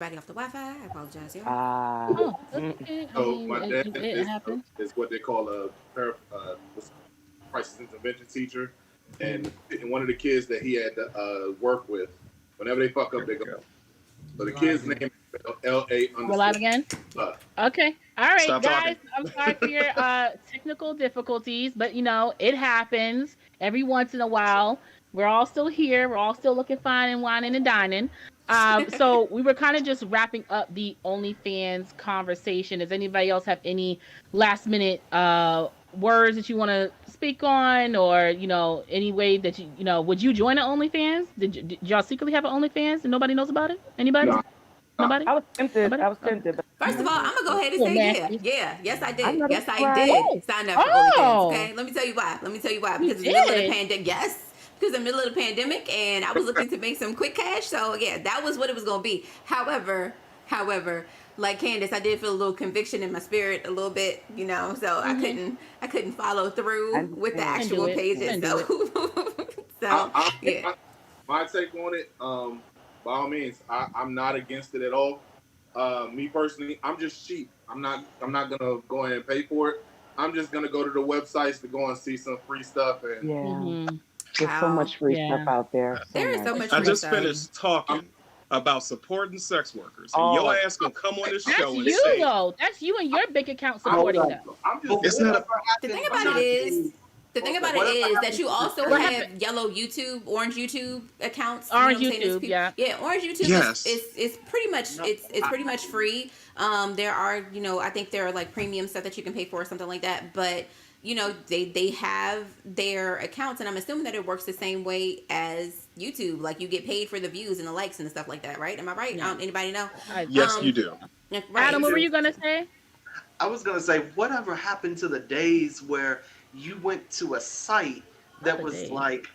Everybody off the Wi-Fi. I apologize, y'all. Ah, Oh, that's okay. I So mean, my dad it happens. is what they call a crisis intervention teacher, Mm. and one of the kids that he had to work with, whenever they fuck There up, they we go. go. So the you live kid's again. name is LA We're live underscore. again. Uh, Okay. All right, Stop guys. talking. I'm sorry for your technical difficulties, but it happens every once in a while. We're all still here. We're all still looking fine and whining and dining. So we were kind of just wrapping up the OnlyFans conversation. Does anybody else have any last minute words that you want to speak on, or any way that would you join an OnlyFans? Did y'all secretly have an OnlyFans and nobody knows about it? Anybody? nah, nah. Nobody? I was tempted. Nobody? I was Okay. tempted, but I First of never all, did. I'm gonna go ahead and Oh, say yeah, nasty. yes, I I did, never yes, I tried. did Oh, sign up for OnlyFans. oh, Okay, let me tell you why. Let me tell you why. you Because in the middle of the did. pandemic, yes, because in the middle of the pandemic, and I was looking to make some quick cash. So yeah, that was what it was gonna be. However, like Candace, I did feel a little conviction in my spirit, a little bit, so Mm-hmm. I couldn't follow I through with the understand. Couldn't do actual it. pages. Couldn't do it. So, so I, yeah. my take on it, by all means, I'm not against it at all. Me personally, I'm just cheap. I'm not gonna go ahead and pay for it. I'm just gonna go to the websites to go and see some free stuff, and Yeah, Mm-hmm. there's so Wow, much free stuff Yeah. out there. So there is so much. much I free just stuff. finished I'm talking about supporting sex workers, and your Oh, ass gonna come on this That's show and you say though. That's you and your bank account I'm hold supporting just on. them. I'm But just it's not a. whatever The thing happened about to it I'm the is, days, the thing about it whatever is that happened you to the also What days, have happened? yellow YouTube, orange YouTube accounts. You know Orange what I'm saying? It's YouTube. people, Yeah. yeah, orange YouTube Yes. is pretty much no, it's pretty much free. There are I think there are like premium stuff that you can pay for or something like that, but they have their accounts, and I'm assuming that it works the same way as YouTube. Like you get paid for the views and the likes and the stuff like that, right? Am I right? Yeah. Anybody know? I Yes, you Um, think do. so. yeah, Adam, right. what were So, you gonna say? I was gonna say, whatever happened to the days where you went to a site Not that the was days. like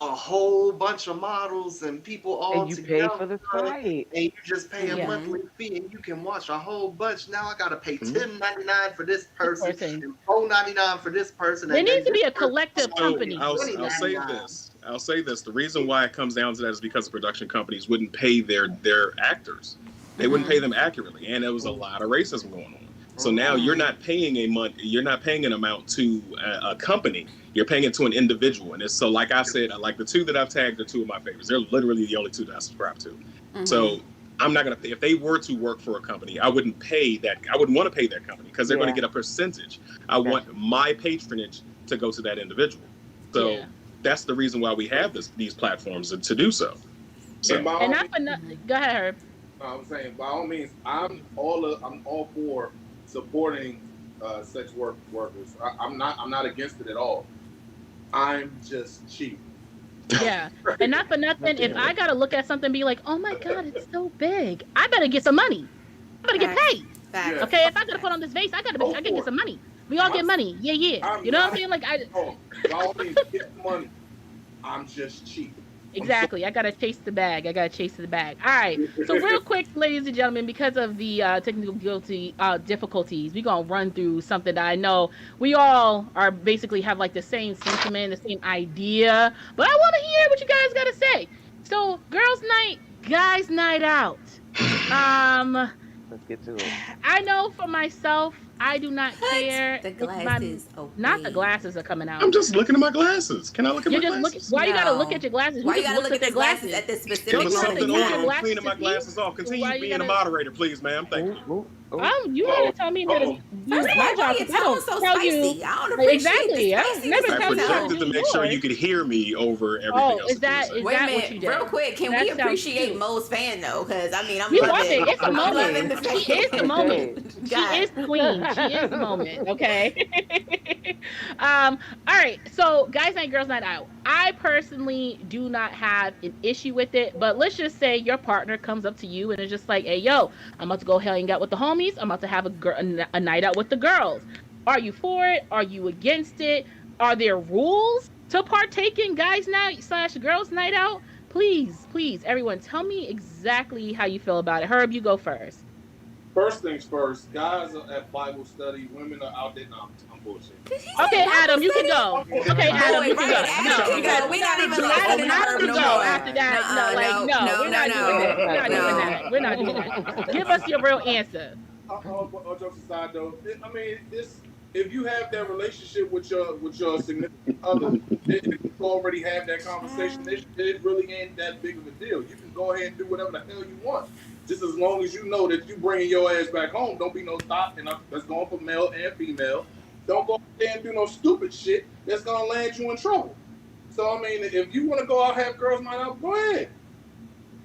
a whole bunch of models and people all And you pay together, for the site. and you just pay a Yeah. mm-hmm. monthly fee and you can watch a whole bunch. Now I gotta pay Mhm. $10.99 for this This person person. and $4.99 for this person, There and needs then to this be a person collective only So company pays I'll for I'll it. say 20.99. this. I'll say this. The reason why it comes down to that is because the production companies wouldn't pay their actors. They wouldn't pay Mm-hmm. them accurately, and there was a lot of racism going on. So now Mhm. you're not paying you're not paying an amount to a company. You're paying it to an individual, and it's so like I said, like the two that I've tagged are two of my favorites. They're literally the only two that I subscribe to. Mm-hmm. So I'm not gonna pay if they were to work for a company. I wouldn't pay that. I wouldn't want to pay that company because they're going to Yeah, get a percentage. I that's want my patronage to go to that individual. So Yeah. that's the reason why we have these platforms to do so. and So by And all not means, for nothing. Go ahead, Herb. I'm saying by all means, I'm all for supporting sex workers. I'm not against it at all. I'm just cheap. Yeah. And not for nothing. If I gotta look at something and be like, oh my God, it's so big. I better get some money. I better get Facts. paid. Facts. Yeah, Okay. If I gotta put on this vase, I go gotta get for it. some money. We all get I'm, money. Yeah, yeah. I'm You know what I'm not saying? Like wrong. By all means, get the money. I'm just cheap. I'm so exactly. I gotta chase the bag. I gotta chase the bag. All right. So real quick, ladies and gentlemen, because of the technical difficulties, we're gonna run through something that I know we all are basically have like the same sentiment, the same idea. But I want to hear what you guys gotta say. So, girls' night, guys' night out. Um, let's get to it. I know for myself, I do not Put care the if my glasses not the away. glasses are coming I'm out. just looking at my glasses. Can I look at You're my just looking. glasses? Why you gotta look at No. your glasses? Who Why you just gotta looks look at at their those glasses glasses? at this There specific was Didn't you have to something moment in use on. your I'm time? glasses cleaning to my see? glasses off. So Continue why you being a gotta? moderator, please, ma'am. Thank Oh, you. oh, oh. You Oh, gotta tell me how to oh, do First of my all, why job you because I tone don't so tell you spicy? I don't appreciate the exactly. I don't never spiciness I in tell your you how to projected to tone. do make sure you yours. could hear me over everything Oh, else that you were saying. Wait a what you minute, real did? quick, can we That sounds appreciate cute. Mo's fan though? Because I mean, I'm We love loving, it. It's a I'm moment. loving the She is the fan. moment. Okay. She God, is queen. She is the moment. Okay. All right. So, guys' night, girls' night out. I personally do not have an issue with it, but let's just say your partner comes up to you and is just like, "Hey, yo, I'm about to go hang out with the homies. I'm about to have a night out with the girls. Are you for it? Are you against it? Are there rules to partake in guys' night slash girls' night out? Please, please, everyone, tell me exactly how you feel about it. Herb, you go first. First things first, guys are at Bible study, women are out there. No, I'm bullshit. Okay, Adam, you can go. Okay, Adam, you can go. Adam can go. We're not even Adam listening can no go more. after that. No, we're not doing that. We're not doing that. We're not doing that. Give us your real answer. All jokes aside, though, I mean, if you have that relationship with your significant other, if you already have that conversation, it really ain't that big of a deal. You can go ahead and do whatever the hell you want, just as long as you know that you bringing your ass back home. Don't be no thought, and that's going for male and female. Don't go out there and do no stupid shit that's gonna land you in trouble. So I mean, if you want to go out and have girls night out, go ahead.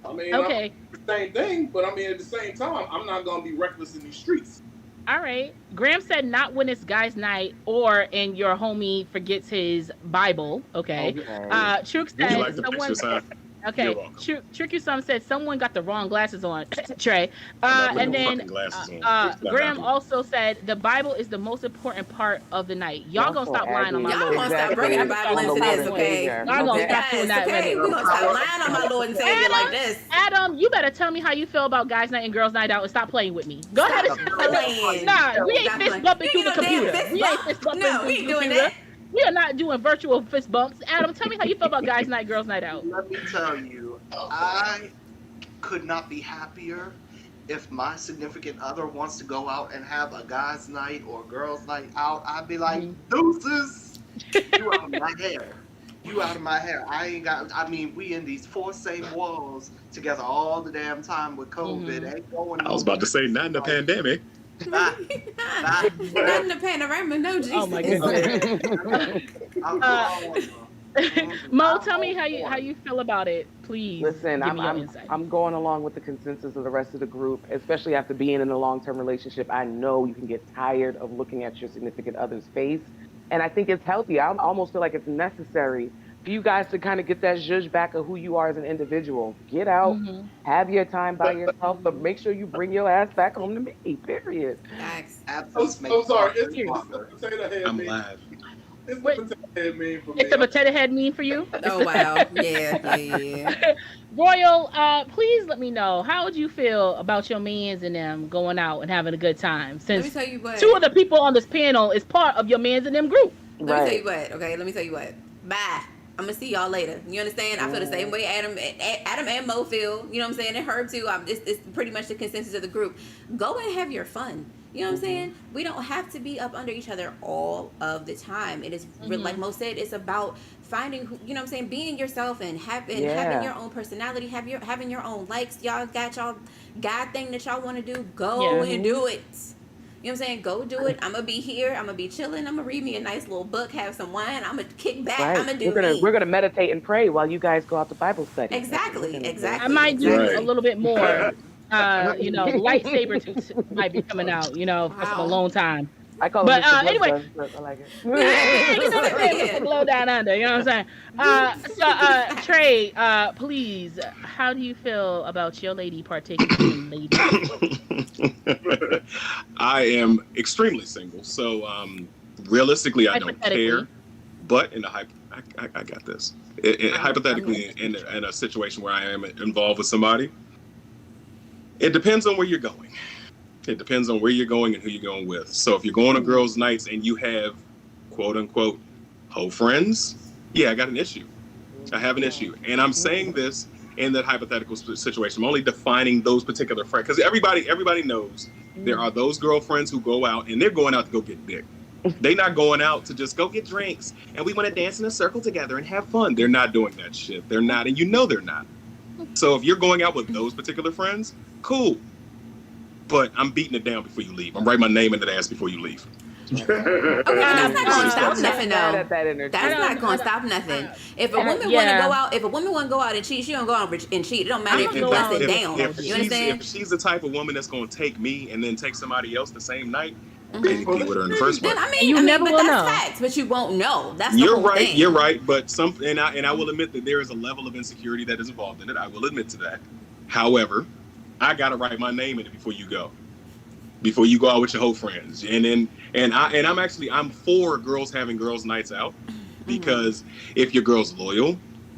I mean, Okay. the same thing, but I mean, at the same time, I'm not gonna be reckless in these streets. All right. Graham said not when it's guys' night or and your homie forgets his Bible. Okay. Truk Would you said like the someone. picture, son? Okay. You're welcome. Tricky Some said someone got the wrong glasses on. Trey. I'm not And putting no then fucking glasses on. It's not Graham happening. also said the Bible is the most important part of the night. Y'all gonna stop lying on my Y'all Lord. gonna stop bringing the Bible into this, okay? Y'all gonna stop doing that. Okay, we gonna stop lying on my Lord and Savior like this. Adam, you better tell me how you feel about guys' night and girls' night out and stop playing with me. Go ahead and Stop playing. Nah, we ain't Stop fist playing. bumping through You the know, damn computer. fist We ain't bump. fist bumping No, through we the ain't doing computer. that. We are not doing virtual fist bumps. Adam, tell me how you feel about guys' night, girls' night out. Let me tell you, I could not be happier if my significant other wants to go out and have a guys' night or girls' night out. I'd be like, deuces, you out of my hair. You out of my hair. I mean, we in these four same walls together all the damn time with COVID. Ain't going I was about to say, not in the pandemic. Bye. Not in the panorama, no, Jesus. Oh my goodness. Mo, tell me how you feel about it, please. Listen, give me your insight. I'm going along with the consensus of the rest of the group, especially after being in a long-term relationship. I know you can get tired of looking at your significant other's face, and I think it's healthy. I almost feel like it's necessary for you guys to kind of get that zhuzh back of who you are as an individidual. Get out, have your time by yourself, but make sure you bring your ass back home to me, period. Facts. I'm sorry, it's the potato head I'm meme. live. It's the Wait. potato head meme for me. It's a potato head meme for you? Oh, wow. Yeah. Royal, please let me know, how would you feel about your mans and them going out and having a good time? Let me Since tell you what. two of the people on this panel is part of your mans and them group. Let me tell you what. Okay, let me tell you what. Bye. I'm gonna see y'all later. You understand? I feel the same way Adam and Mo feel. You know what I'm saying? And Herb too. It's pretty much the consensus of the group. Go and have your fun. You know what I'm saying? We don't have to be up under each other all of the time. It is like Mo said. It's about finding who, you know what I'm saying, being yourself and having your own personality, having your own likes. Y'all got y'all God thing that y'all want to do. Go and do it. You know what I'm saying? Go do it. I'm going to be here. I'm going to be chilling. I'm going to read me a nice little book, have some wine. I'm going to kick back. Right. I'm going to do We're gonna meditate and pray while you guys go out to Bible study. Exactly. I might do Right. a little bit more. Lightsaber tooth might be coming out, for some alone time. I call But, it Mr. Blood anyway. Guns, but I like it. You know what I'm saying? Blow down under, you know what I'm saying? Trey, please, how do you feel about your lady partaking in lady? I am extremely single, so realistically, I don't care. But in the I got this. Hypothetically, in a situation where I am involved with somebody, it depends on where you're going. It depends on where you're going and who you're going with. So if you're going to girls' nights and you have, quote unquote, hoe friends, yeah, I got an issue. I have an issue, and I'm saying this in that hypothetical situation. I'm only defining those particular friends because everybody knows there are those girlfriends who go out and they're going out to go get dick. They're not going out to just go get drinks and we want to dance in a circle together and have fun. They're not doing that shit. They're not, and they're not. So if you're going out with those particular friends, cool. But I'm beating it down before you leave. I'm writing my name in the ass before you leave. Okay, but that's not going to stop nothing, though. That That's not going to stop nothing. If a woman want to go out, and cheat, she don't go out and cheat. It don't matter if you bust it down. You understand? If she's the type of woman that's going to take me and then take somebody else the same night, then you be with her in the first place. Never will know. Facts, but you won't know. That's the You're whole right. thing. You're right. But I will admit that there is a level of insecurity that is involved in it. I will admit to that. However, I gotta write my name in it before you go out with your whole friends. I'm for girls having girls' nights out because if your girl's loyal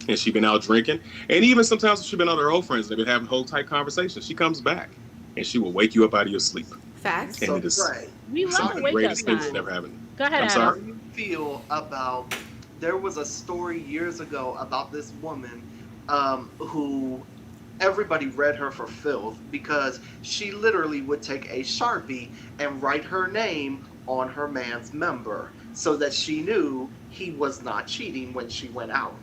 and she been out drinking, and even sometimes she's been out with her whole friends, they've been having whole tight conversations, she comes back. and she will wake you up out of your sleep. Facts. And So it is Trey, We some love of a the wake up greatest things that sign. ever happened. Go ahead, I'm Adam. how sorry? do you feel about? There was a story years ago about this woman who everybody read her for filth because she literally would take a Sharpie and write her name on her man's member so that she knew he was not cheating when she went out.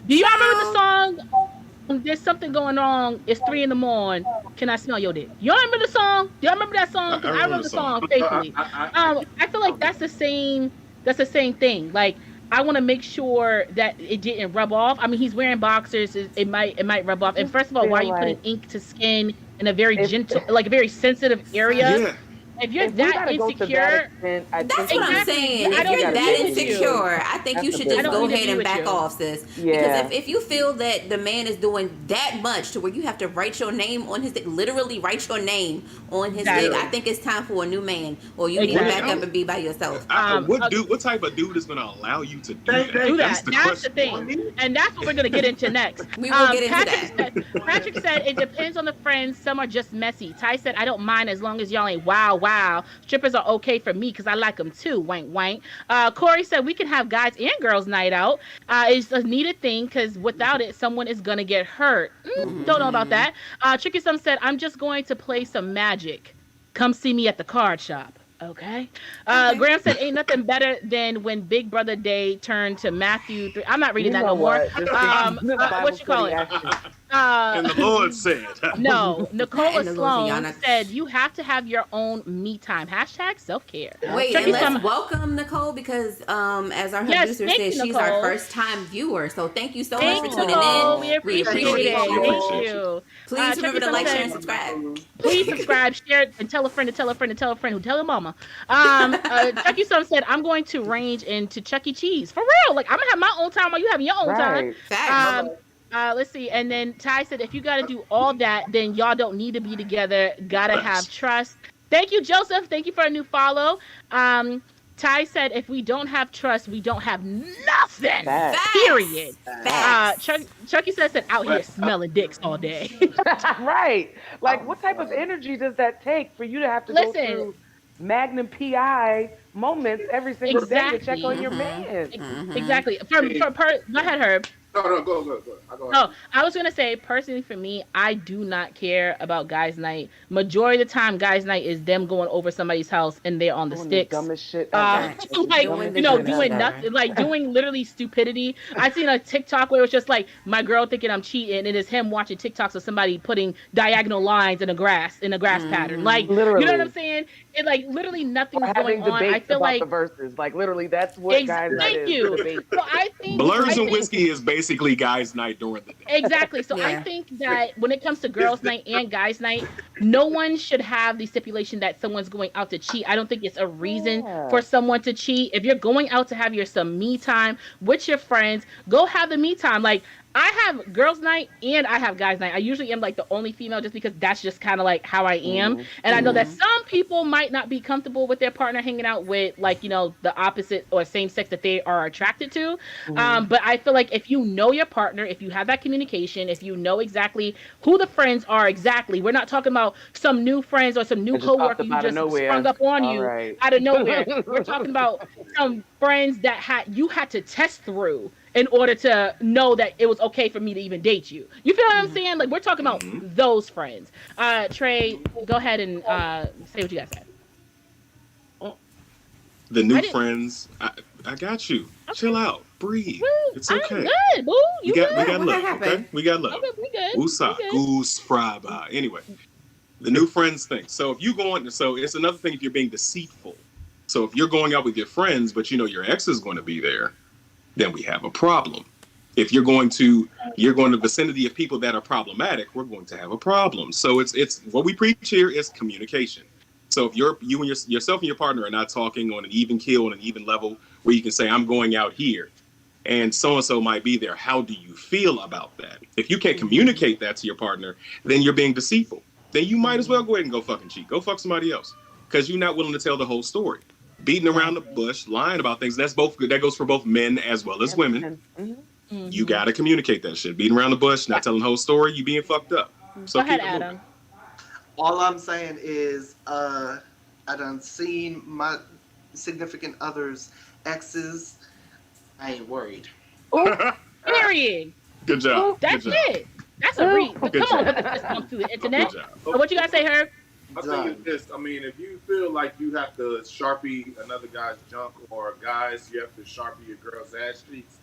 Do you remember the song? There's something going on. It's 3 a.m. Can I smell your dick? Y'all remember the song? Do y'all remember that song? Because I remember the song faithfully. I feel like that's the same. That's the same thing. Like I want to make sure that it didn't rub off. I mean, he's wearing boxers. It might rub off. And first of all, why are you putting ink to skin in a very gentle, like a very sensitive area? Yeah. If you're If we that gotta go to that insecure, extent, I That's think what I'm Exactly. saying. I If don't you're agree that with you. insecure, I think That's you a should big just I go don't ahead agree and with back you. off, sis. Yeah. Because if you feel that the man is doing that much to where you have to write your name on his dick, literally write your name on his Exactly. dick, I think it's time for a new man, or you need to Exactly. back up and be by yourself. What type of dude is going to allow you to do They- that? they- do That's that. the That's the question. thing, and that's what we're gonna get into next. We will get into Patrick said it depends on the friends. Some are just messy. Ty said I don't mind as long as y'all ain't wow. Strippers are okay for me because I like them too. Wank wank. Corey said we can have guys and girls night out. It's a needed thing because without it, someone is gonna get hurt. Don't know about that. Tricky Some said I'm just going to play some Magic. Come see me at the card shop. Okay. Graham said, "Ain't nothing better than when Big Brother Day turned to Matthew 3." I'm not reading You that know no more. what? This is Bible What you call study it? action. And the Lord said, No, Nicola And the Sloan Louisiana. said you have to have your own me time. Hashtag self-care. Wait, Turkey and let's some- welcome Nicole because as our Yes, producer thank said, you, she's Nicole. our first time viewer. So thank you so Thank much you, for tuning Nicole. in. We appreciate appreciate it. you. Thank you. Please remember to Turkey like, Some share, and said, subscribe. Please subscribe, share it, and tell a friend to tell a friend to tell a friend who tell a mama. Chucky Some said, I'm going to range into Chuck E. Cheese. For real. Like, I'm going to have my own time while you having your own time. Right. Facts. Let's see. And then Ty said, if you got to do all that, then y'all don't need to be together. Got to have trust. Thank you, Joseph. Thank you for a new follow. Ty said, if we don't have trust, we don't have nothing. Facts. Period. Facts. Chucky says that out here smelling dicks all day. Right. Like, what type of energy does that take for you to have to go Listen. through Magnum PI moments every single day to check on your Exactly. man? Exactly. Go ahead, Herb. No, go. I go ahead. Oh, I was gonna say personally for me, I do not care about guys' night. Majority of the time, guys' night is them going over somebody's house and they're on the Doing sticks. The dumbest shit Like Doing you know, the doing dumbest nothing, shit. like doing literally stupidity. I seen a TikTok where it was just like my girl thinking I'm cheating, and it is him watching TikToks of somebody putting diagonal lines in a grass pattern. Like Literally. you know what I'm saying? It like literally nothing's Or going having on. I debates feel about like the verses. Like, literally, that's what guys thank is. you. Debate. So I think Blurs and whiskey is basically guys' night during the day. Exactly. So I Yeah. think that when it comes to girls' night and guys' night, no one should have the stipulation that someone's going out to cheat. I don't think it's a reason Yeah. for someone to cheat. If you're going out to have some me time with your friends, go have the me time. Like I have girls' night and I have guys' night. I usually am like the only female just because that's just kind of like how I am. And I know that some people might not be comfortable with their partner hanging out with like, you know, the opposite or same sex that they are attracted to. But I feel like if you know your partner, if you have that communication, if you know exactly who the friends are exactly, we're not talking about some new friends or some new That just popped coworker up who out of just nowhere. sprung up on All you right. out of nowhere. We're talking about some friends that you had to test through in order to know that it was okay for me to even date you. You feel what I'm saying? Like we're talking about those friends. Trey, go ahead and say what you guys said. The new I didn't- friends, I got you. Chill out. Breathe. Woo, It's I'm okay. good, boo. We You got good? love. What happened? Okay? We got love. Okay, we good. Usa, We good. goose, fraba. Anyway, the new friends thing. So if you go on, so it's another thing if you're being deceitful. So if you're going out with your friends, but you know your ex is going to be there, then we have a problem. If you're going to the vicinity of people that are problematic, we're going to have a problem. So it's what we preach here is communication. So if you and yourself and your partner are not talking on an even keel, on an even level, where you can say, I'm going out here, and so might be there. How do you feel about that? If you can't communicate that to your partner, then you're being deceitful. Then you might as well go ahead and go fucking cheat. Go fuck somebody else. Because you're not willing to tell the whole story. Beating around the bush, lying about things, that goes for both men as well as women. You got to communicate that shit. Beating around the bush, not telling the whole story, you being fucked up. So Go ahead, keep it moving. Adam. All I'm saying is, I done seen my significant other's exes. I ain't worried. Period. Good job. That's Good job. it. That's a read. Good Come on, job. let's just come through the internet. Good job. So what you gotta say, Herb? I think it's this. I mean, if you feel like you have to Sharpie another guy's junk, or guys, you have to Sharpie your girl's ass cheeks,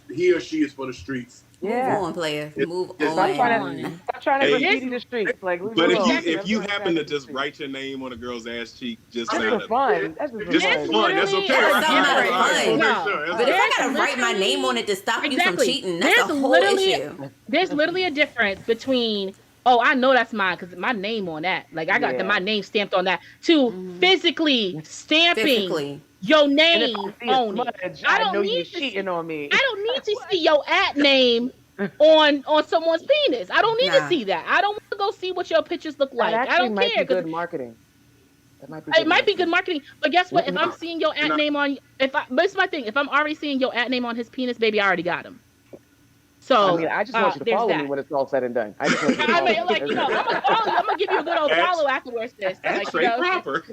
he or she is for the streets. Yeah. Move on, player. Move It's- Stop trying on. to Hey, graffiti the streets. Like, leave But it if alone. if you That's happen to what just I'm write your name on a girl's ass cheek, just saying. kind That's of for fun. That's just just for for fun. fun. That's Literally, okay, right? That's not All right, fun. we'll make No. sure. That's But if I okay. gotta write my name on it to stop you from Exactly. cheating, that's There's a whole literally- issue. There's literally a difference between, oh, I know that's mine because my name on that. Like I got Yeah. my name stamped on that. To physically stamping Physically. your And if name I see a on it. smudge, I I don't know need you're to see- cheating on me. I don't need to see your at name on someone's penis. I don't need Nah. to see that. I don't want to go see what your pictures look like. That I actually don't might care be good because marketing. That might be it might be good marketing. But guess what? If I'm No. seeing your at No. name on, but it's my thing. If I'm already seeing your at name on his penis, baby, I already got him. So I mean, I just want you to there's follow me that. when it's all said and done. I just want you to I follow mean, me. like, I'm gonna follow you. I'm gonna give you a good old That's- follow afterwards. This, That's like, Trey Proper.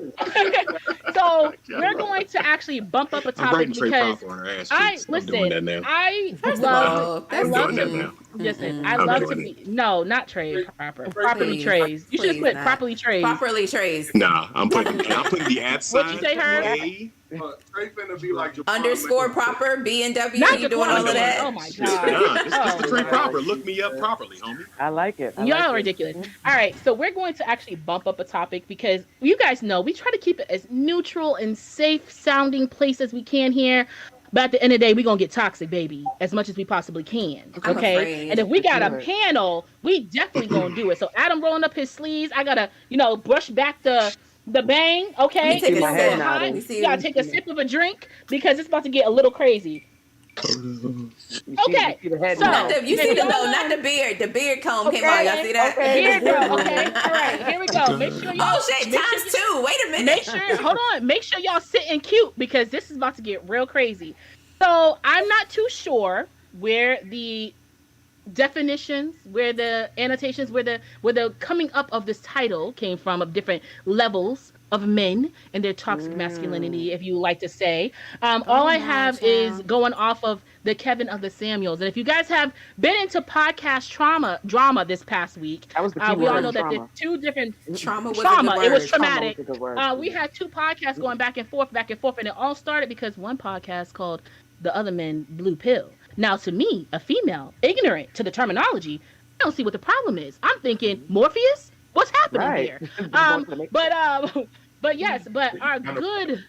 So we're going to actually bump up a I'm topic writing Trey because Proper on her ass I cheeks. I'm doing that now. I First of love. all, I I'm love doing that to now. listen. I I'm love to doing be no, not Trey Proper. Properly Please. Trays. You should have Please put not. properly Trays. Properly traced. Nah, I'm putting the at sign. What'd you say, Herb? A. Trey finna be like Underscore proper, B and W. Not You the doing all of proper that? one. Oh my Nah, god. it's the Trey Oh, Proper. Look me up properly, homie. I like it. I Y'all like are it. ridiculous. All right, so we're going to actually bump up a topic because you guys know we try to keep it as neutral and safe sounding place as we can here. But at the end of the day, we're going to get toxic, baby, as much as we possibly can. I'm Okay? afraid. And if we got a Do it. panel, we definitely going to do it. So Adam rolling up his sleeves. I got to, brush back the bang, okay? Let me take It's a a sip. little Let hot. me see. You got to take a sip of a drink because it's about to get a little crazy. You see- Okay, you see the head so- now. You see the no, not the beard. The beard comb came out. Y'all see that? Okay. Here, girl, okay? All right, here we go. Make sure y'all. Oh shit! make sure Times two. Wait a minute. Make sure, hold on. Make sure y'all sitting cute because this is about to get real crazy. So I'm not too sure where the definitions, where the annotations, where the coming up of this title came from of different levels of men and their toxic masculinity, if you like to say. All I have is going off of the Kevin of the Samuels. And if you guys have been into podcast drama this past week, That was the key we all word, know that trauma. there's two different Trauma was trauma. a good It was word. traumatic. Trauma was a good word. We had two podcasts going back and forth, and it all started because one podcast called The Other Men Blue Pill. Now, to me, a female, ignorant to the terminology, I don't see what the problem is. I'm thinking, Morpheus? What's happening Right. here? But yes, but our good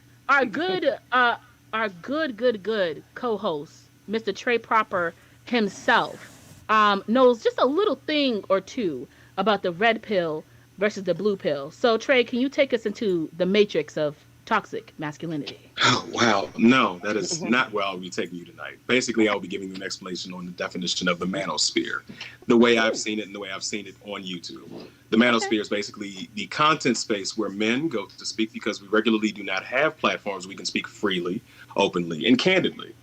co-host, Mr. Trey Proper himself, knows just a little thing or two about the red pill versus the blue pill. So, Trey, can you take us into the matrix of toxic masculinity? Oh, wow. No, that is not where I'll be taking you tonight. Basically, I'll be giving you an explanation on the definition of the manosphere, the way I've seen it and the way I've seen it on YouTube. The manosphere is basically the content space where men go to speak because we regularly do not have platforms we can speak freely, openly, and candidly.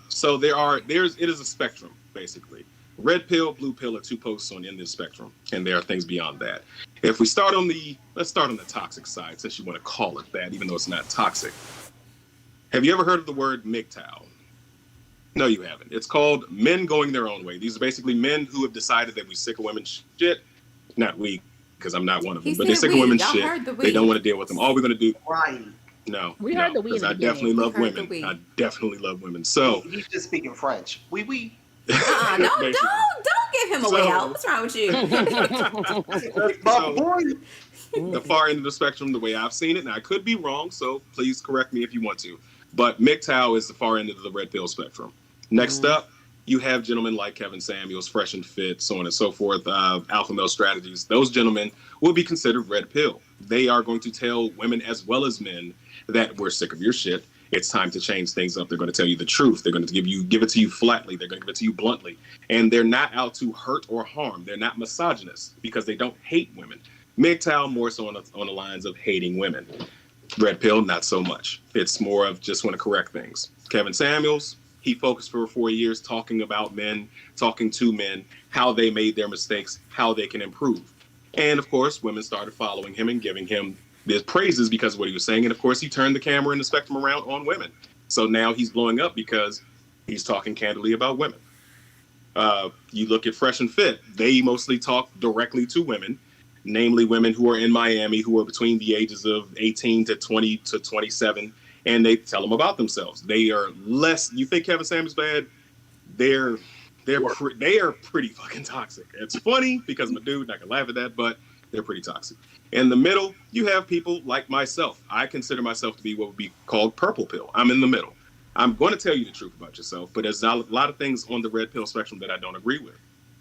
So it is a spectrum, basically. Red pill, blue pill are two posts in this spectrum, and there are things beyond that. If we let's start on the toxic side, since you want to call it that, even though it's not toxic. Have you ever heard of the word MGTOW? No, you haven't. It's called men going their own way. These are basically men who have decided that we're sick of women's shit. Not we, because I'm not one of them, He but they're said sick of we. women's Y'all shit. heard the They we. don't want to deal with them. All we're going to do, Right. no, We heard the we in because the I beginning. definitely love We heard the women. we. I definitely love women. So, He's just speaking French. Oui, oui. Don't basically. give him a way out. What's wrong with you? My So- boy. The far end of the spectrum, the way I've seen it, and I could be wrong, so please correct me if you want to, but MGTOW is the far end of the red pill spectrum. Next up, you have gentlemen like Kevin Samuels, Fresh and Fit, so on and so forth, Alpha Male Strategies. Those gentlemen will be considered red pill. They are going to tell women as well as men that we're sick of your shit. It's time to change things up. They're going to tell you the truth. They're going to give it to you flatly. They're going to give it to you bluntly. And they're not out to hurt or harm. They're not misogynists because they don't hate women. MGTOW more so on the lines of hating women. Red pill, not so much. It's more of just want to correct things. Kevin Samuels, he focused for 4 years talking about men, talking to men, how they made their mistakes, how they can improve. And of course, women started following him and giving him his praises because of what he was saying. And of course, he turned the camera and the spectrum around on women. So now he's blowing up because he's talking candidly about women. You look at Fresh and Fit, they mostly talk directly to women, namely women who are in Miami, who are between the ages of 18 to 20 to 27, and they tell them about themselves. They are less, you think Kevin Samuels bad? They are pretty fucking toxic. It's funny because I'm a dude and I can laugh at that, but they're pretty toxic. In the middle, you have people like myself. I consider myself to be what would be called purple pill. I'm in the middle. I'm going to tell you the truth about yourself, but there's a lot of things on the red pill spectrum that I don't agree with.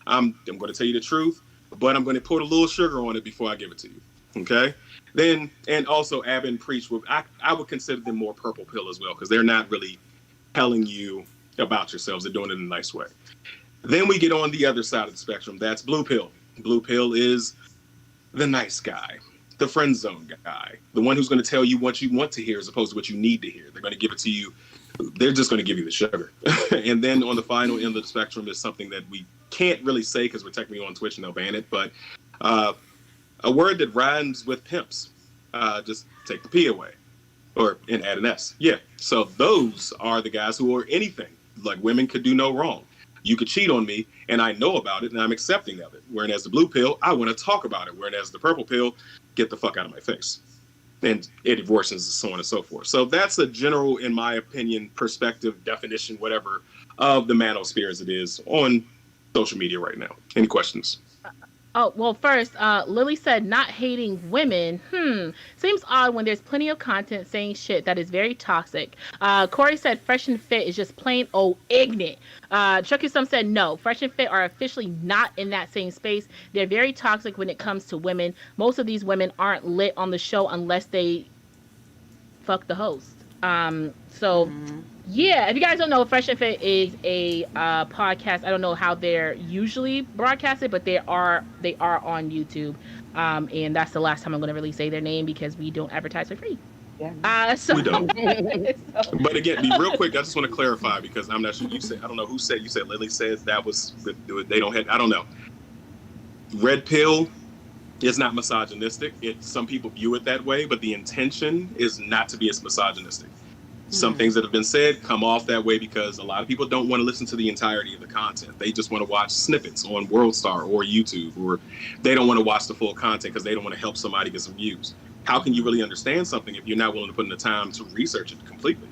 I'm going to tell you the truth, but I'm going to put a little sugar on it before I give it to you. Okay? Then, and also Ab and Preach, I would consider them more purple pill as well, because they're not really telling you about yourselves. They're doing it in a nice way. Then we get on the other side of the spectrum. That's blue pill. Blue pill is the nice guy, the friend zone guy, the one who's going to tell you what you want to hear as opposed to what you need to hear. They're going to give it to you. They're just going to give you the sugar. And then on the final end of the spectrum is something that we can't really say because we're technically on Twitch and they'll ban it, but a word that rhymes with pimps. Just take the P away and add an S. Yeah. So those are the guys who are anything. Like, women could do no wrong. You could cheat on me and I know about it and I'm accepting of it. Whereas the blue pill, I want to talk about it. Whereas the purple pill, get the fuck out of my face. And it worsens and so on and so forth. So that's a general, in my opinion, perspective, definition, whatever, of the manosphere as it is on social media right now. Any questions? Oh, well, first, Lily said not hating women. Seems odd when there's plenty of content saying shit that is very toxic. Corey said Fresh and Fit is just plain old ignorant. Chucky Some said no. Fresh and Fit are officially not in that same space. They're very toxic when it comes to women. Most of these women aren't lit on the show unless they fuck the host. Yeah, if you guys don't know, Fresh and Fit is a podcast. I don't know how they're usually broadcasted, but they are on YouTube. And that's the last time I'm going to really say their name because we don't advertise for free. Yeah. We don't. But again, be real quick. I just want to clarify because I'm not sure you said. I don't know who said. You said Lily says that was they don't have. I don't know. Red pill is not misogynistic. Some people view it that way, but the intention is not to be as misogynistic. Some things that have been said come off that way because a lot of people don't want to listen to the entirety of the content. They just want to watch snippets on WorldStar or YouTube, or they don't want to watch the full content because they don't want to help somebody get some views. How can you really understand something if you're not willing to put in the time to research it completely?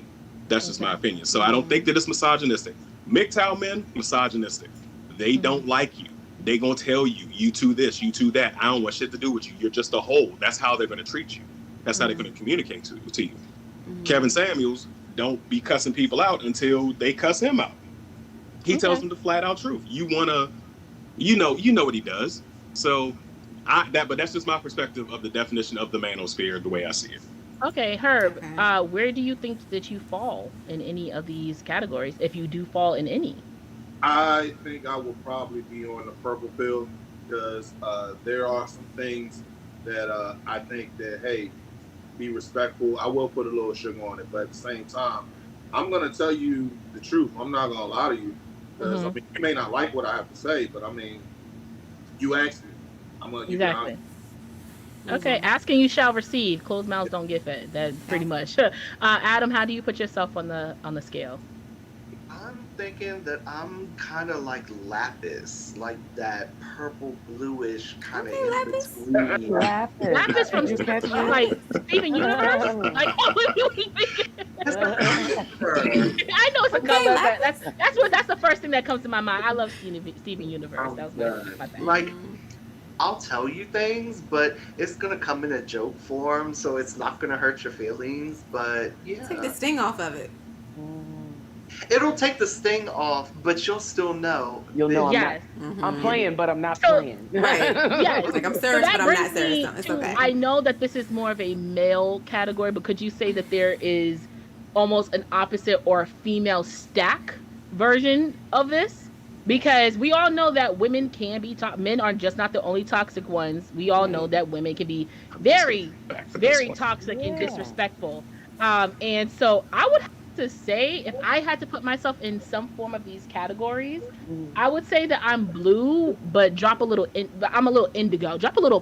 That's just my opinion. So I don't think that it's misogynistic. MGTOW men, misogynistic. They don't like you. They gonna tell you, you two this, you two that. I don't want shit to do with you. You're just a whole. That's how they're gonna treat you. That's how they're gonna communicate to you. Kevin Samuels don't be cussing people out until they cuss him out. He tells them the flat out truth. You wanna, you know what he does. So but that's just my perspective of the definition of the manosphere, the way I see it. Okay, Herb, where do you think that you fall in any of these categories, if you do fall in any? I think I will probably be on the purple pill because there are some things that I think that, hey, be respectful. I will put a little sugar on it, but at the same time, I'm going to tell you the truth. I'm not going to lie to you because I mean, you may not like what I have to say, but I mean, you asked me. I'm going to give you Exactly. Okay, asking you shall receive. Closed mouths don't get fed. That's pretty much. Adam, how do you put yourself on the scale? I'm thinking that I'm kind of like Lapis, like that purple bluish kind of in between. Lapis from like Steven Universe. Like, what are we thinking? I know it's a color. That's the first thing that comes to my mind. I love Steven Universe. That was my thing. Like, I'll tell you things, but it's gonna come in a joke form, so it's not gonna hurt your feelings. But yeah, Take the sting off of it. it'll take the sting off, but you'll still know. You'll know Yes. I'm playing, but I'm not playing. Right. Yes. Like, I'm So serious, that but I'm brings not serious. me It's to- okay. I know that this is more of a male category, but could you say that there is almost an opposite or a female stack version of this? Because we all know that women can be men are just not the only toxic ones. We all know that women can be very, very toxic and disrespectful. And so I would to say, if I had to put myself in some form of these categories, Mhm. I would say that I'm blue, but drop a little. But I'm a little indigo. Drop a little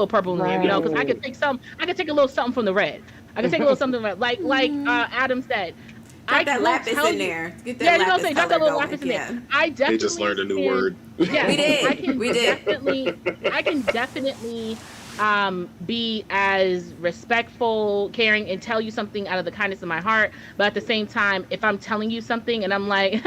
purple in there, because I could Right. take some. I could take a little something from the red. I could take a little something from Adam said. Drop I that will lapis tell in you. there. Get Yeah, that you know what I'm lapis saying? Drop color that little going. lapis in Yeah. there. I They just definitely learned a new can. word. Yeah, We did. I can We did. definitely be as respectful, caring, and tell you something out of the kindness of my heart. But at the same time, if I'm telling you something and I'm like,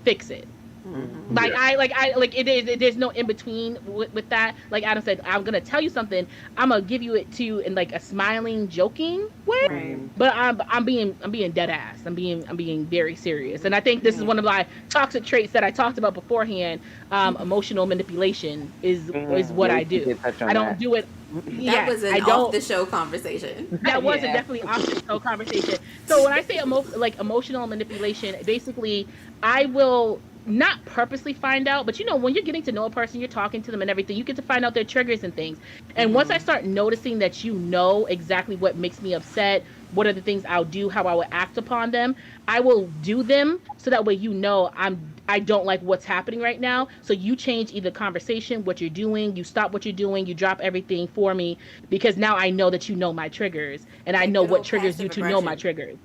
fix it. Mm-hmm. Like Yeah. it is. There's no in between with that. Like Adam said, I'm gonna tell you something. I'm gonna give you it to you in like a smiling, joking way. Right. But I'm being dead ass. I'm being very serious. And I think this is one of my toxic traits that I talked about beforehand. Emotional manipulation is what Yeah, I you do. did touch on I don't that. do it. That Yeah, was I an don't. off the show conversation. That was a Yeah. definitely off the show conversation. So when I say emotional manipulation, basically I will not purposely find out, but when you're getting to know a person, you're talking to them and everything, you get to find out their triggers and things. And once I start noticing that exactly what makes me upset, what are the things I'll do, how I will act upon them, I will do them so that way I don't like what's happening right now. So you change either conversation, what you're doing, you stop what you're doing, you drop everything for me, because now I know that you know my triggers and I Like know good what old triggers you passive to know my aggression. triggers.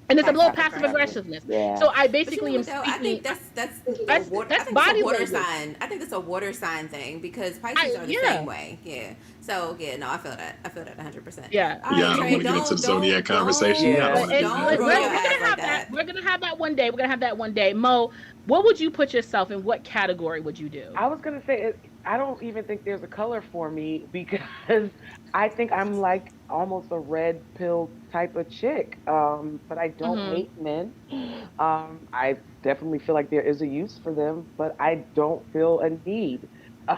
And it's a little Passive passive aggression. aggressiveness. Yeah. So I But you basically know am what though? I speaking. think that's That's a water. I that's think it's a body water language. sign. I think it's a water sign thing because Pisces are the Yeah. same way. Yeah. So yeah, no, I feel that. I feel that 100%. Yeah. All Yeah, right, I don't Trey, want to get into the zodiac conversation. Yeah. I don't But want to get don't into we're roll that. your gonna ass have like that. that. We're gonna have that one day. We're gonna have that one day. Mo, what would you put yourself in? What category would you do? I was gonna say I don't even think there's a color for me because I think I'm like almost a red pill type of chick. But I don't Mhm. hate men. I definitely feel like there is a use for them, but I don't feel a need. Uh,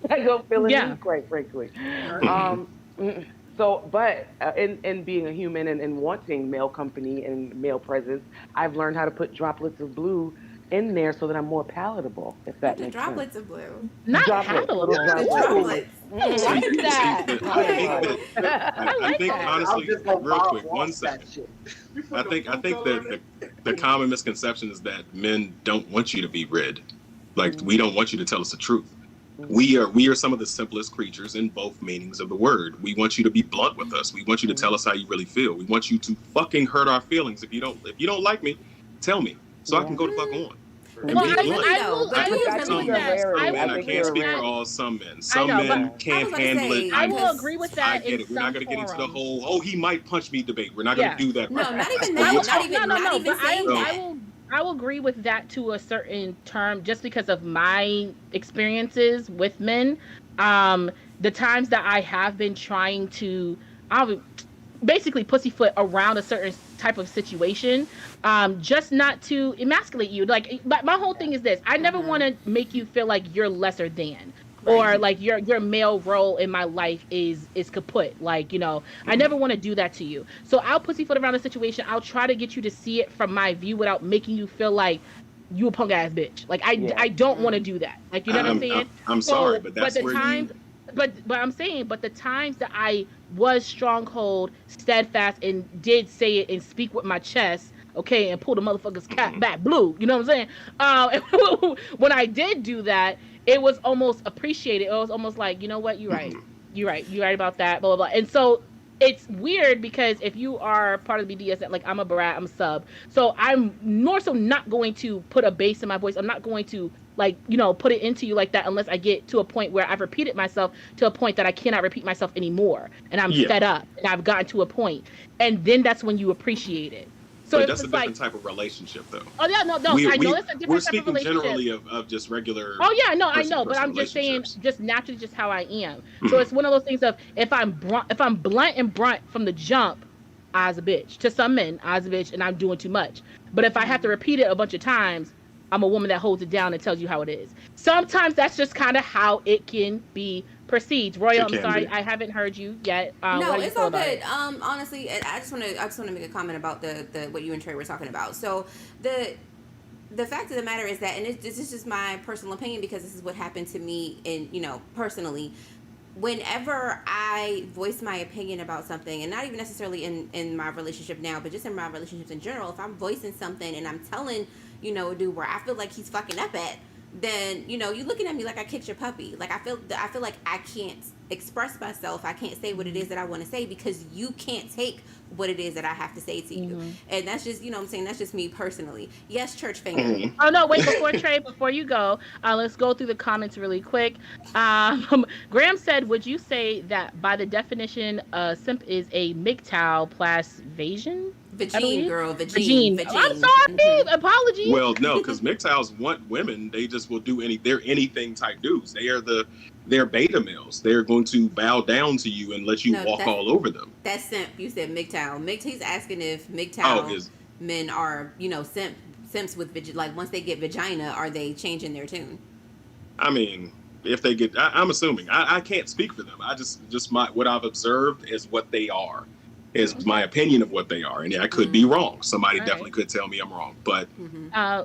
I don't feel a Yeah. need, quite frankly. Mhm. Um, so, but in being a human and wanting male company and male presence, I've learned how to put droplets of blue in there so that I'm more palatable, if Not that the makes sense. droplets of blue. Not Droplets, little palatable. The droplets. droplets. I like See, that. but I I like think that. that I I like think that. honestly, I'm just gonna real Bob quick, one Ross that second. shit. You I put think the I blue think color in that it? the common misconception is that men don't want you to be red. Like we don't want you to tell us the truth. We are some of the simplest creatures in both meanings of the word. We want you to be blunt with us. We want you to tell us how you really feel. We want you to fucking hurt our feelings. If you don't like me, tell me so I can go the fuck on. And Well, be Do you blunt. really though? But I do will you I agree think really? with you're a that. rarity. I Some men, will I agree can't with speak that. for all some men. I Some know, but men I can't was gonna handle say it. I will because agree with I that get in it. We're not some going to get into the forums. whole, he might punch me debate. We're not going Yeah. to do that. no, not even I that. will, Not even. Not even but saying So- that. I will agree with that to a certain term, just because of my experiences with men. The times that I have been trying to, basically pussyfoot around a certain type of situation, just not to emasculate you. Like, but my whole thing is this: I never want to make you feel like you're lesser than. Or Right. like your male role in my life is kaput. Like, I never want to do that to you. So I'll pussyfoot around the situation. I'll try to get you to see it from my view without making you feel like you a punk ass bitch. Like I don't want to do that. Like, you know what I'm saying? I'm So, sorry, but that's the where times, but I'm saying, but the times that I was stronghold, steadfast, and did say it and speak with my chest, okay, and pull the motherfucker's cap back blue. You know what I'm saying? When I did do that, it was almost appreciated. It was almost like, you know what, you're right. You're right about that, blah, blah, blah. And so it's weird because if you are part of the BDSM, like I'm a brat, I'm a sub. So I'm more so not going to put a bass in my voice. I'm not going to put it into you like that unless I get to a point where I've repeated myself to a point that I cannot repeat myself anymore. And I'm fed up and I've gotten to a point. And then that's when you appreciate it. So but if that's a it's different like, type of relationship, though. oh yeah, no, I know it's a different We're type of speaking relationship. generally of just regular. Oh yeah, no, I person to know, but person I'm just saying, relationships. just naturally, just how I am. So it's one of those things of if I'm blunt and brunt from the jump, I's a bitch. To some men, I's a bitch, and I'm doing too much. But if I have to repeat it a bunch of times, I'm a woman that holds it down and tells you how it is. Sometimes that's just kind of how it can be perceived. Royal, I'm sorry, I haven't heard you yet. No, what do you it's feel all about good. it? Honestly, I just want to make a comment about the what you and Trey were talking about. So the fact of the matter is that, and this is just my personal opinion because this is what happened to me, and personally, whenever I voice my opinion about something, and not even necessarily in my relationship now, but just in my relationships in general, if I'm voicing something and I'm telling, a dude where I feel like he's fucking up at, then you looking at me like I kicked your puppy. Like I feel like I can't express myself. I can't say what it is that I want to say because you can't take what it is that I have to say to you. And that's just, what I'm saying, that's just me personally. Yes, church finger. Oh no, wait, before you go, let's go through the comments really quick. Graham said, would you say that by the definition, simp is a MGTOW plus Vagine? Vagine, girl, vagine. I'm sorry, apologies. Well, no, because MGTOWs want women. They just will do they're anything type dudes. They're beta males. They're going to bow down to you and let you walk all over them. That's simp. You said MGTOW. He's asking if MGTOW men are, simps with like once they get vagina, are they changing their tune? I mean, if they get, I'm assuming. I can't speak for them. I just what I've observed is what they are. Is my opinion of what they are, and I could be wrong. Somebody definitely could tell me I'm wrong, but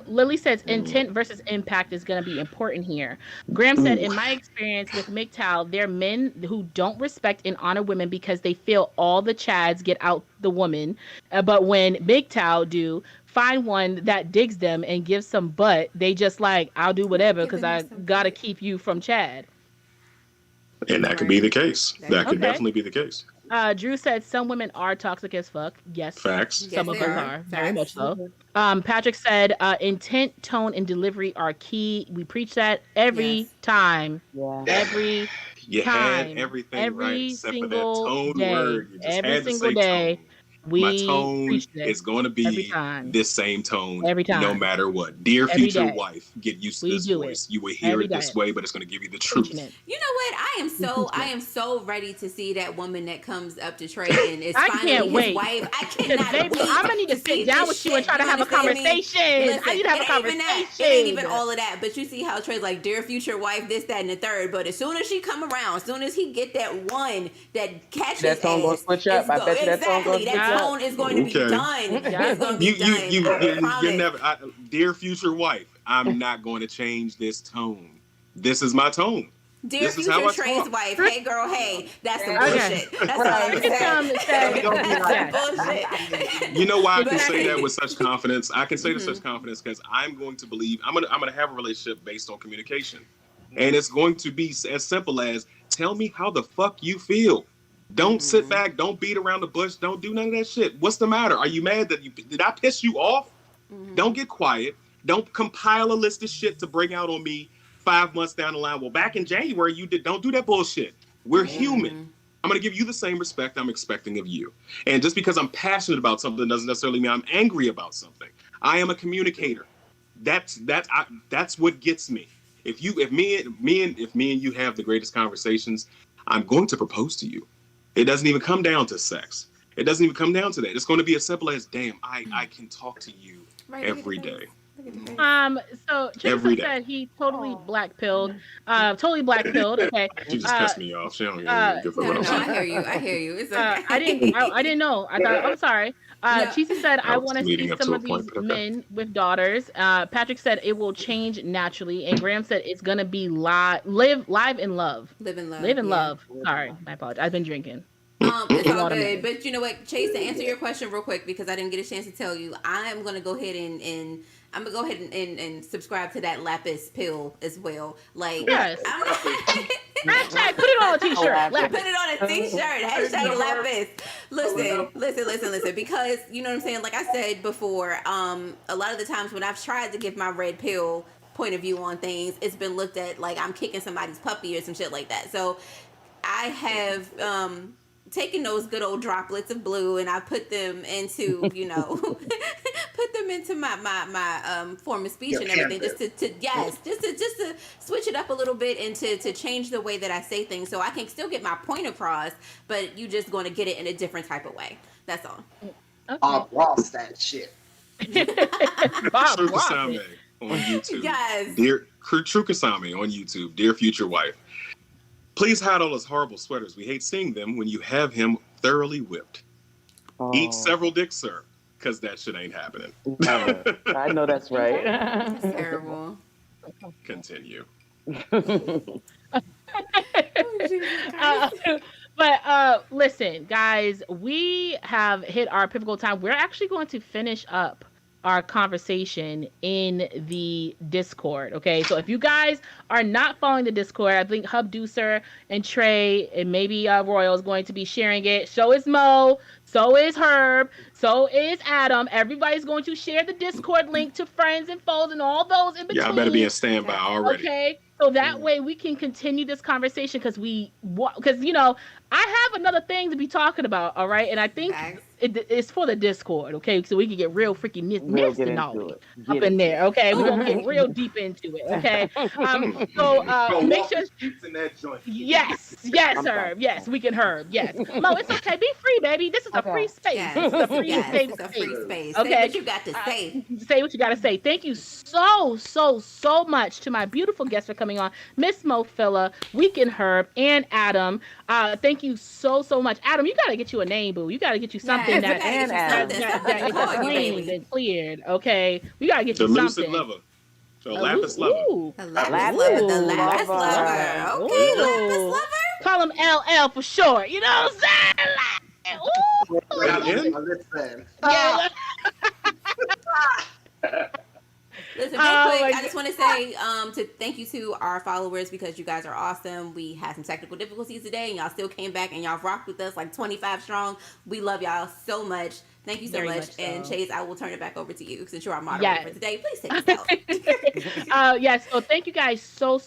Lily says intent versus impact is going to be important here. Graham said, in my experience with MGTOW, they're men who don't respect and honor women because they feel all the chads get out the woman, but when MGTOW do find one that digs them and gives some butt, they just like, I'll do whatever because I gotta keep you from Chad. And that could be the case. That could definitely be the case. Drew said some women are toxic as fuck. Yes. Facts. Some of them are. Very much so. Patrick said intent, tone, and delivery are key. We preach that every time. Yeah. Every you time. Had everything every right except for that single tone day. word. You just Every had to single say day. tone. We My tone preach this is going to be this same tone every time. no matter what. Dear Every future day. wife, get used to We this do voice. it. You will hear Every it this day. way, but it's going to give you the truth. You know what? I am so ready to see that woman that comes up to Trey and is I finally can't his wait. wife. I cannot Baby, wait. I'm gonna need to sit down with you and try to have a conversation. I need to have a conversation. It ain't even all of that, but you see how Trey's like, dear future wife, this, that, and the third. But as soon as she come around, as soon as he get that one that catches that tone gonna switch up. I bet you that tone gonna switch that up. tone is going to be done. Yeah. It's going to be done. You never, dear future wife, I'm not going to change this tone. This is my tone. Dear this future is how I Trey's talk. wife, hey girl, hey, that's some Okay. bullshit. That's all I'm saying. Right. Bullshit. You know why I can say that with such confidence? I can say to such confidence because I'm going to believe I'm gonna have a relationship based on communication, and it's going to be as simple as tell me how the fuck you feel. Don't sit back. Don't beat around the bush. Don't do none of that shit. What's the matter? Are you mad that did I piss you off? Don't get quiet. Don't compile a list of shit to bring out on me 5 months down the line. Well, back in January you did. Don't do that bullshit. We're human. I'm going to give you the same respect I'm expecting of you. And just because I'm passionate about something doesn't necessarily mean I'm angry about something. I am a communicator. That's what gets me. If me and you have the greatest conversations, I'm going to propose to you. It doesn't even come down to sex. It doesn't even come down to that. It's going to be as simple as, damn, I can talk to you every day. So Jason said he totally black-pilled. Okay. She just pissed me off. She don't give a No, fuck. I hear you. It's okay. I didn't know. I thought, I'm sorry. Chisa said, I want to see some of these men with daughters. Patrick said it will change naturally. And Graham said it's going to be live in love. Live in love. Live in love. Sorry, I apologize. I've been drinking. It's all good. But you know what, Chase, to answer your question real quick, because I didn't get a chance to tell you, I'm going to go ahead and I'm gonna go ahead and subscribe to that lapis pill as well. Like, yes. Hashtag put it on a t-shirt. Put it on a t-shirt. Hashtag lapis. Listen. Because you know what I'm saying. Like I said before, a lot of the times when I've tried to give my red pill point of view on things, it's been looked at like I'm kicking somebody's puppy or some shit like that. So I have taken those good old droplets of blue and I put them into, put them into my form of speech and everything, just to switch it up a little bit and to change the way that I say things, so I can still get my point across, but you just going to get it in a different type of way. That's all. Bob Ross that shit. Bob True Ross. Kasame on YouTube. Yes. Dear True Kasame on YouTube. Dear future wife, please hide all those horrible sweaters. We hate seeing them when you have him thoroughly whipped. Eat several dicks, sir, because that shit ain't happening. I know that's right. That's terrible. Continue. Oh, Jesus Christ. Listen, guys, we have hit our pivotal time. We're actually going to finish up our conversation in the Discord. Okay, so if you guys are not following the Discord, I think Hub Deucer and Trey and maybe Royal is going to be sharing it. So is Mo. So is Herb. So is Adam. Everybody's going to share the Discord link to friends and foes and all those in between. Yeah, I better be in standby already. Okay, so that way we can continue this conversation because I have another thing to be talking about. All right, and I think it's for the Discord. Okay, so we can get real freaking nasty up in there. Okay, we're gonna get real deep into it. Okay, make sure. In that joint. Yes, Herb. Yes, we can Herb. Yes, Mo, it's okay. Be free, baby. This is a free space. Yes, This is a free safe it's a free space. Okay. Say what you got to say. Say what you got to say. Thank you so much to my beautiful guests for coming on, Miss Mo Filla, Weekend Herb, and Adam. Thank you so much. Adam, you got to get you a name, boo. You got to get you something that is cleaned and cleared. Okay, we got to get The you lucid something. lover. The lapis lover. The lapis lover. Okay, lapis lover. Call him LL for short. You know what I'm saying? Like, ooh. Listen. Yeah. Listen, real quick, I just want to say to thank you to our followers because you guys are awesome. We had some technical difficulties today, and y'all still came back and y'all rocked with us like 25 strong. We love y'all so much. Thank you so Very much. much so. And Chase, I will turn it back over to you since you're our moderator for today. Please take us out. Yes. So thank you guys so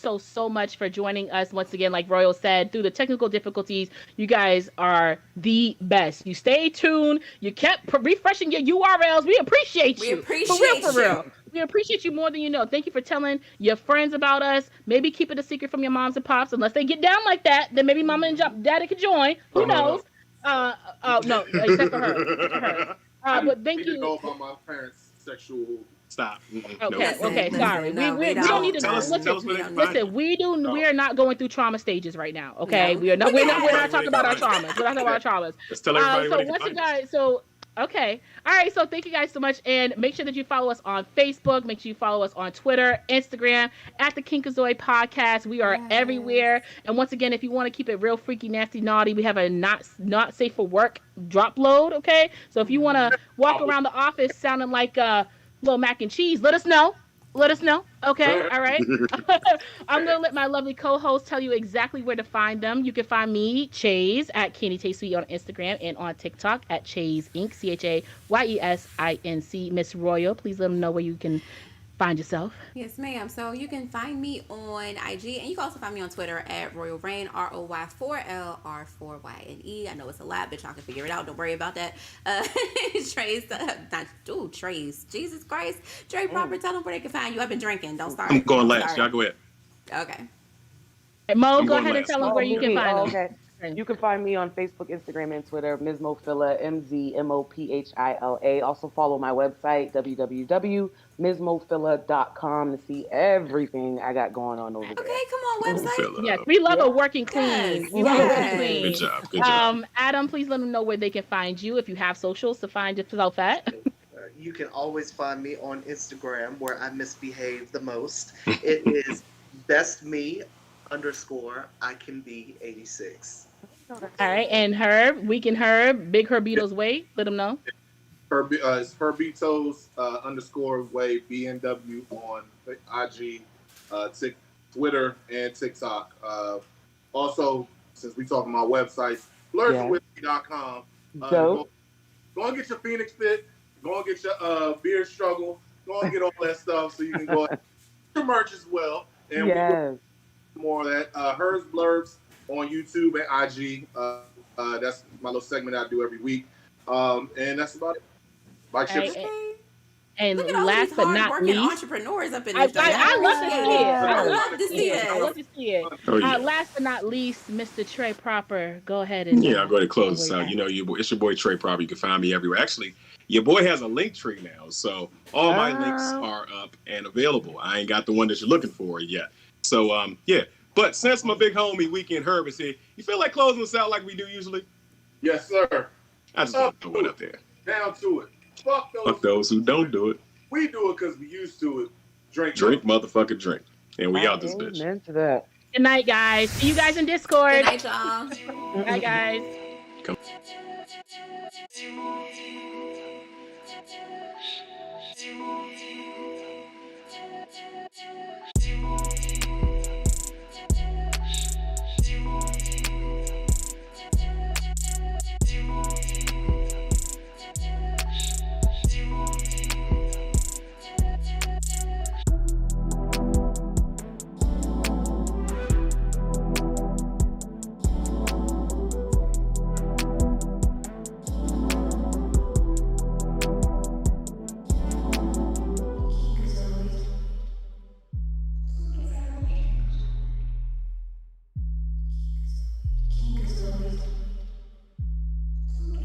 much for joining us once again. Like Royal said, through the technical difficulties, you guys are the best. You stay tuned. You kept refreshing your URLs. We appreciate you. We appreciate for real. We appreciate you more than you know. Thank you for telling your friends about us. Maybe keep it a secret from your moms and pops. Unless they get down like that, then maybe mama and daddy could join. Who knows? No, except for her. But thank you. Know about my parents' sexual. Stop. Okay, sorry. No, we don't need to tell us listen, we are not going through trauma stages right now. Okay, we're not talking about our traumas. We're not talking about our traumas. Let's tell everybody So once you guys, okay. All right. So thank you guys so much. And make sure that you follow us on Facebook. Make sure you follow us on Twitter, Instagram, at the Kinkazoid Podcast. We are everywhere. And once again, if you want to keep it real freaky, nasty, naughty, we have a not safe for work drop load. Okay. So if you want to walk around the office sounding like little mac and cheese, let us know. Okay. All right. I'm going to let my lovely co-host tell you exactly where to find them. You can find me, Chase, at Candy Taste Sweet on Instagram and on TikTok at Chase Inc. CHAYESINC. Miss Royal, please let them know where you can find yourself. Yes, ma'am. So you can find me on IG, and you can also find me on Twitter at Royal Rain, ROY4LR4YNE. I know it's a lot, but y'all can figure it out. Don't worry about that. Trace. Jesus Christ. Trey Proper, tell them where they can find you. I've been drinking. Don't start. I'm going last. Y'all go ahead. Okay. Mo, go ahead and tell them where you can find them. Okay. You can find me on Facebook, Instagram, and Twitter, Ms. Mofilla, MZMOPHILA. Also follow my website, www.msmofilla.com, to see everything I got going on over there. Okay, come on, website. Yes, we love a working clean. Yes. We love a working clean. Good job. Adam, please let them know where they can find you if you have socials to find yourself at. You can always find me on Instagram where I misbehave the most. It is bestme_I can be 86. All right, and Herb, Weekend Herb, Big Herbitos Way. Let them know. It's Herbitos _way BNW on IG, Twitter, and TikTok. Also, since we talking about websites, flirtwithme.com. Go and get your Phoenix fit. Go and get your beer struggle. Go and get all that stuff so you can go and get your merch as well. And we do more of that. Hers Blurbs on YouTube and IG. That's my little segment I do every week. And that's about it. Bye, Chips. And look at all last these but not hard-working least, entrepreneurs up in I this. love to see it. I love to see it. Oh, yeah. Last but not least, Mr. Trey Proper, go ahead and I'll go ahead and close this out. You know, it's your boy Trey Proper. You can find me everywhere. Actually, your boy has a link tree now, so all my links are up and available. I ain't got the one that you're looking for yet. So yeah. But since my big homie Weekend Herb is here, you feel like closing us out like we do usually? Yes, sir. I just want to throw it up there. Down to it. Fuck those who don't do it. We do it because we used to it. Drink, motherfucker, drink. And we out this bitch. Amen to that. Good night, guys. See you guys in Discord. Good night, y'all. Bye, guys. Come.